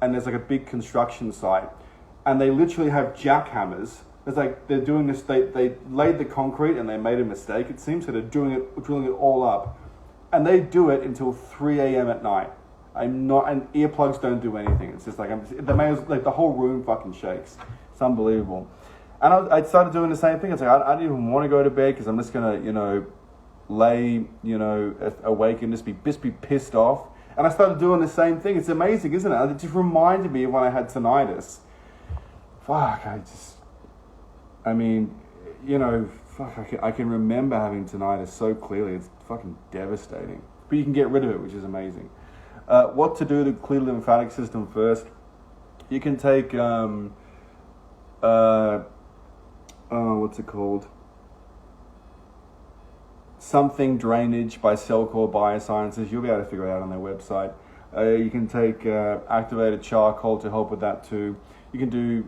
and there's like a big construction site, and they literally have jackhammers. It's like they're doing this. They laid the concrete and they made a mistake. It seems that they're drilling it all up, and they do it until 3 a.m. at night. And earplugs don't do anything. It's just like the whole room fucking shakes. It's unbelievable. And I started doing the same thing. It's like I don't even want to go to bed because I'm just gonna lay awake and just be pissed off. And I started doing the same thing. It's amazing, isn't it? It just reminded me of when I had tinnitus. Fuck, I can remember having tinnitus so clearly. It's fucking devastating. But you can get rid of it, which is amazing. What to do to clear the lymphatic system first? You can take, what's it called? Something Drainage by Cellcore Biosciences. You'll be able to figure it out on their website. You can take activated charcoal to help with that too. You can do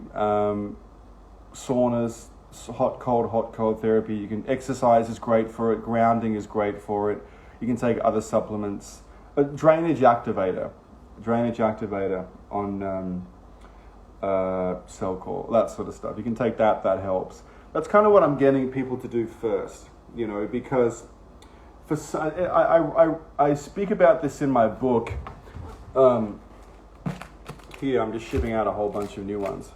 saunas, hot cold therapy. You can exercise is great for it. Grounding is great for it. You can take other supplements. Drainage activator on Cellcore, that sort of stuff. You can take that helps. That's kind of what I'm getting people to do first, because I speak about this in my book. Here, I'm just shipping out a whole bunch of new ones.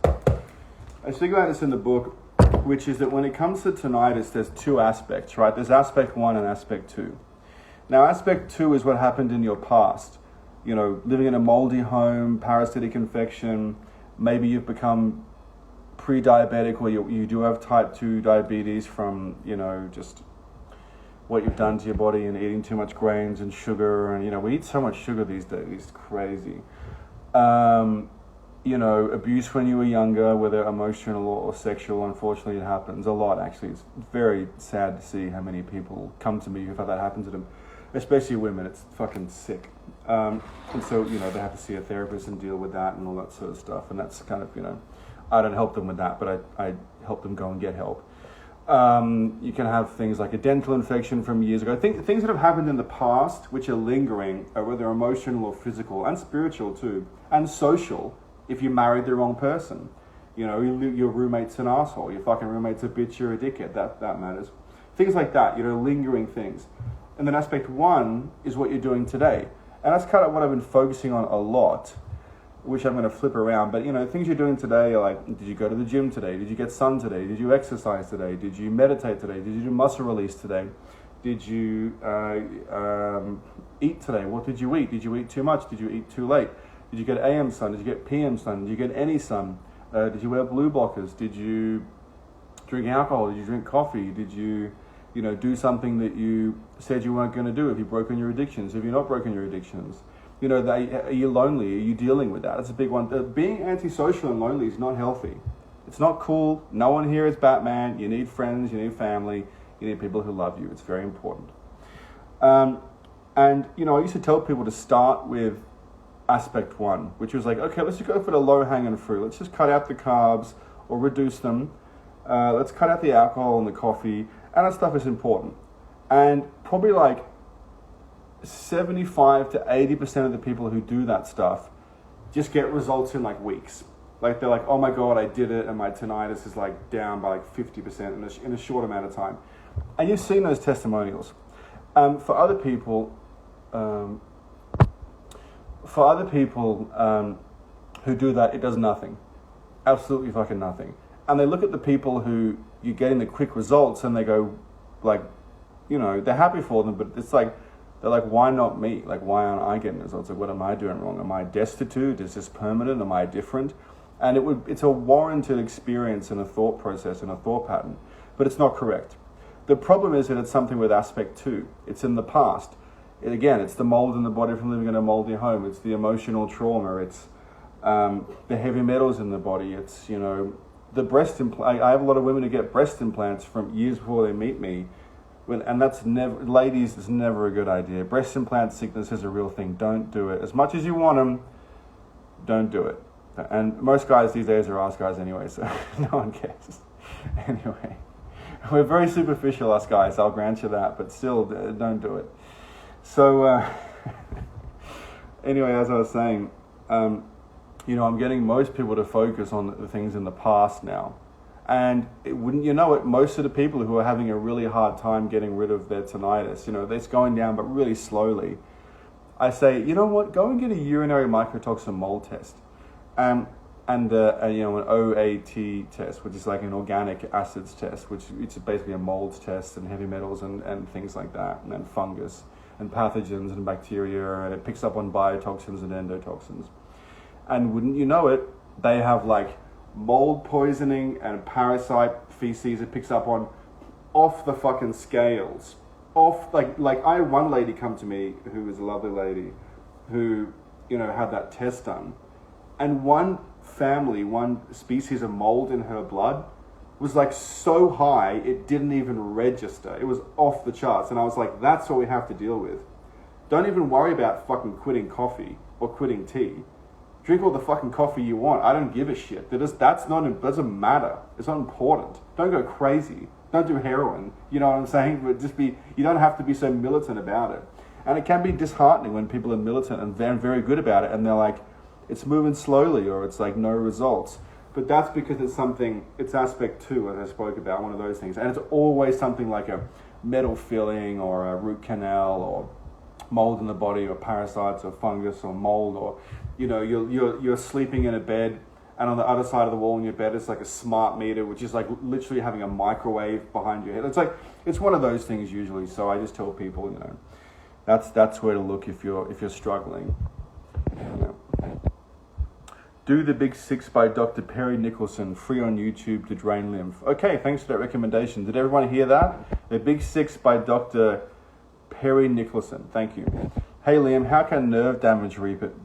I speak about this in the book, which is that when it comes to tinnitus, there's two aspects, right? There's aspect 1 and aspect 2. Now, aspect 2 is what happened in your past. Living in a moldy home, parasitic infection, maybe you've become pre-diabetic or you do have type 2 diabetes from, just what you've done to your body and eating too much grains and sugar. And, we eat so much sugar these days. It's crazy. Abuse when you were younger, whether emotional or sexual, unfortunately it happens a lot, actually. It's very sad to see how many people come to me who've had that happen to them, especially women. It's fucking sick. And so, they have to see a therapist and deal with that and all that sort of stuff. And that's kind of, I don't help them with that, but I help them go and get help. You can have things like a dental infection from years ago. Things that have happened in the past, which are lingering, whether emotional or physical, and spiritual too, and social, if you married the wrong person. Your roommate's an asshole, your fucking roommate's a bitch, you're a dickhead, that matters. Things like that, lingering things. And then aspect 1 is what you're doing today. And that's kind of what I've been focusing on a lot, which I'm going to flip around. But, things you're doing today are like, did you go to the gym today? Did you get sun today? Did you exercise today? Did you meditate today? Did you do muscle release today? Did you eat today? What did you eat? Did you eat too much? Did you eat too late? Did you get AM sun? Did you get PM sun? Did you get any sun? Did you wear blue blockers? Did you drink alcohol? Did you drink coffee? Did you, do something that you said you weren't going to do? Have you broken your addictions? Have you not broken your addictions? Are you lonely? Are you dealing with that? That's a big one. Being antisocial and lonely is not healthy. It's not cool. No one here is Batman. You need friends. You need family. You need people who love you. It's very important. I used to tell people to start with aspect 1, which was like, okay, let's just go for the low-hanging fruit. Let's just cut out the carbs or reduce them. Let's cut out the alcohol and the coffee. And that stuff is important. And probably like 75 to 80% of the people who do that stuff just get results in like weeks. Like they're like, oh my God, I did it, and my tinnitus is like down by like 50% in a short amount of time. And you've seen those testimonials. For other people who do that, it does nothing. Absolutely fucking nothing. And they look at the people who you're getting the quick results and they go like, they're happy for them, but it's like, they're like, why not me? Like, why aren't I getting results? Like, what am I doing wrong? Am I destitute? Is this permanent? Am I different? And it's a warranted experience and a thought process and a thought pattern, but it's not correct. The problem is that it's something with aspect 2. It's in the past. It's the mold in the body from living in a moldy home. It's the emotional trauma. It's the heavy metals in the body. It's, the breast implant. I have a lot of women who get breast implants from years before they meet me. And that's never, ladies, it's never a good idea. Breast implant sickness is a real thing. Don't do it. As much as you want them, don't do it. And most guys these days are ass guys anyway, so no one cares. Anyway, we're very superficial, us guys, I'll grant you that, but still, don't do it. So, anyway, as I was saying, I'm getting most people to focus on the things in the past now. And wouldn't you know it, most of the people who are having a really hard time getting rid of their tinnitus, it's going down, but really slowly. I say, you know what, go and get a urinary mycotoxin mold test. And an OAT test, which is like an organic acids test, which it's basically a mold test and heavy metals and things like that, and then fungus and pathogens and bacteria, and it picks up on biotoxins and endotoxins. And wouldn't you know it, they have like mold poisoning and parasite feces it picks up on off the fucking scales. Like I had one lady come to me who was a lovely lady who, had that test done. And one species of mold in her blood was like so high, it didn't even register. It was off the charts. And I was like, that's what we have to deal with. Don't even worry about fucking quitting coffee or quitting tea. Drink all the fucking coffee you want. I don't give a shit. That doesn't matter. It's not important. Don't go crazy. Don't do heroin. You know what I'm saying? But you don't have to be so militant about it. And it can be disheartening when people are militant and they're very good about it and they're like, it's moving slowly or it's like no results. But that's because it's aspect 2, as I spoke about, one of those things. And it's always something like a metal filling or a root canal or mold in the body or parasites or fungus or mold, or you're sleeping in a bed and on the other side of the wall in your bed is like a smart meter, which is like literally having a microwave behind your head. It's one of those things usually. So I just tell people, that's where to look if you're struggling. Do the Big 6 by Dr. Perry Nicholson, free on YouTube to drain lymph. Okay, thanks for that recommendation. Did everyone hear that? The Big 6 by Dr. Perry Nicholson. Thank you. Hey Liam, how can nerve damage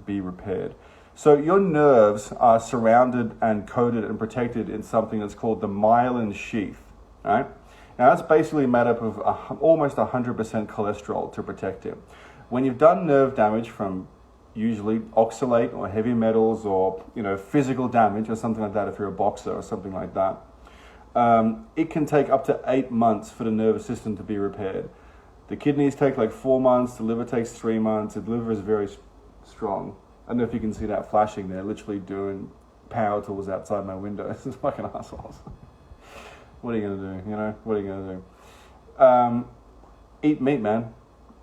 be repaired? So your nerves are surrounded and coated and protected in something that's called the myelin sheath, right? Now that's basically made up of almost 100% cholesterol to protect it. When you've done nerve damage from usually oxalate or heavy metals or physical damage or something like that, if you're a boxer or something like that, it can take up to 8 months for the nervous system to be repaired. The kidneys take like 4 months, the liver takes 3 months, the liver is very strong. I don't know if you can see that flashing there, literally doing power tools outside my window. This is fucking assholes. What are you gonna do, What are you gonna do? Eat meat, man.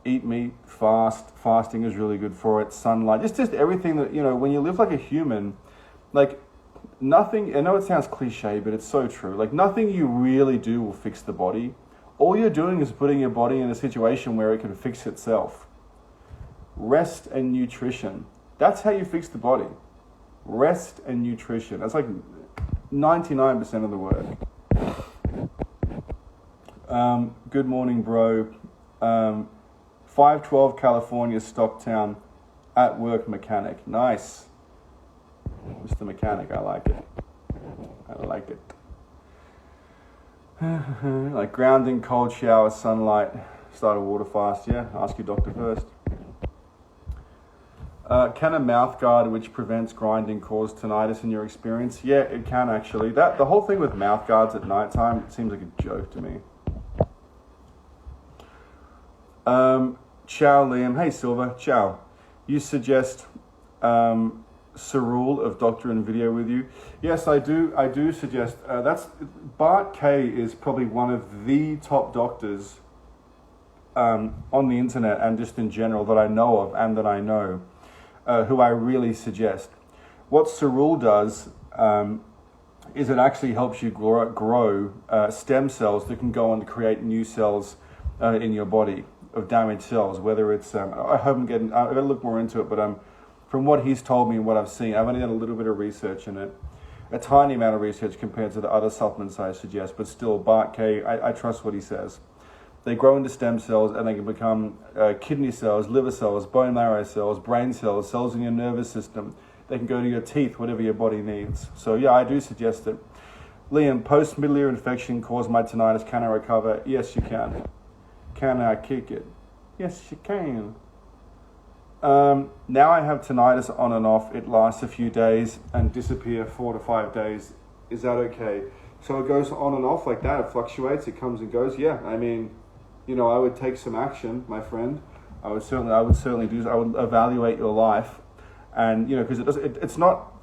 Eat meat, fasting is really good for it, sunlight, just everything that, when you live like a human, like nothing, I know it sounds cliche, but it's so true, like nothing you really do will fix the body. All you're doing is putting your body in a situation where it can fix itself. Rest and nutrition, that's how you fix the body. Rest and nutrition, that's like 99% of the work. Good morning, bro. 512 California, Stocktown, at work mechanic. Nice. Mr. Mechanic, I like it. I like it. Like grounding, cold shower, sunlight, start a water fast. Yeah, ask your doctor first. Can a mouth guard which prevents grinding cause tinnitus in your experience? Yeah, it can actually. The whole thing with mouth guards at nighttime, it seems like a joke to me. Ciao, Liam. Hey, Silver. Ciao. You suggest Cerule of Doctor and Video with you? Yes, I do. I do suggest. Bart K is probably one of the top doctors on the internet and just in general that I know of and that I know, who I really suggest. What Cerule does is it actually helps you grow stem cells that can go on to create new cells in your body of damaged cells, whether it's, I've got to look more into it, but from what he's told me and what I've seen, I've only done a little bit of research in it, a tiny amount of research compared to the other supplements I suggest, but still, Bart K, I trust what he says. They grow into stem cells and they can become kidney cells, liver cells, bone marrow cells, brain cells, cells in your nervous system. They can go to your teeth, whatever your body needs. So yeah, I do suggest it. Liam, post-middle ear infection caused my tinnitus. Can I recover? Yes, you can. Can I kick it? Yes, you can. Now I have tinnitus on and off. It lasts a few days and disappear 4 to 5 days. Is that okay? So it goes on and off like that. It fluctuates. It comes and goes. Yeah, I mean, I would take some action, my friend. I would certainly do. I would evaluate your life, and because it's not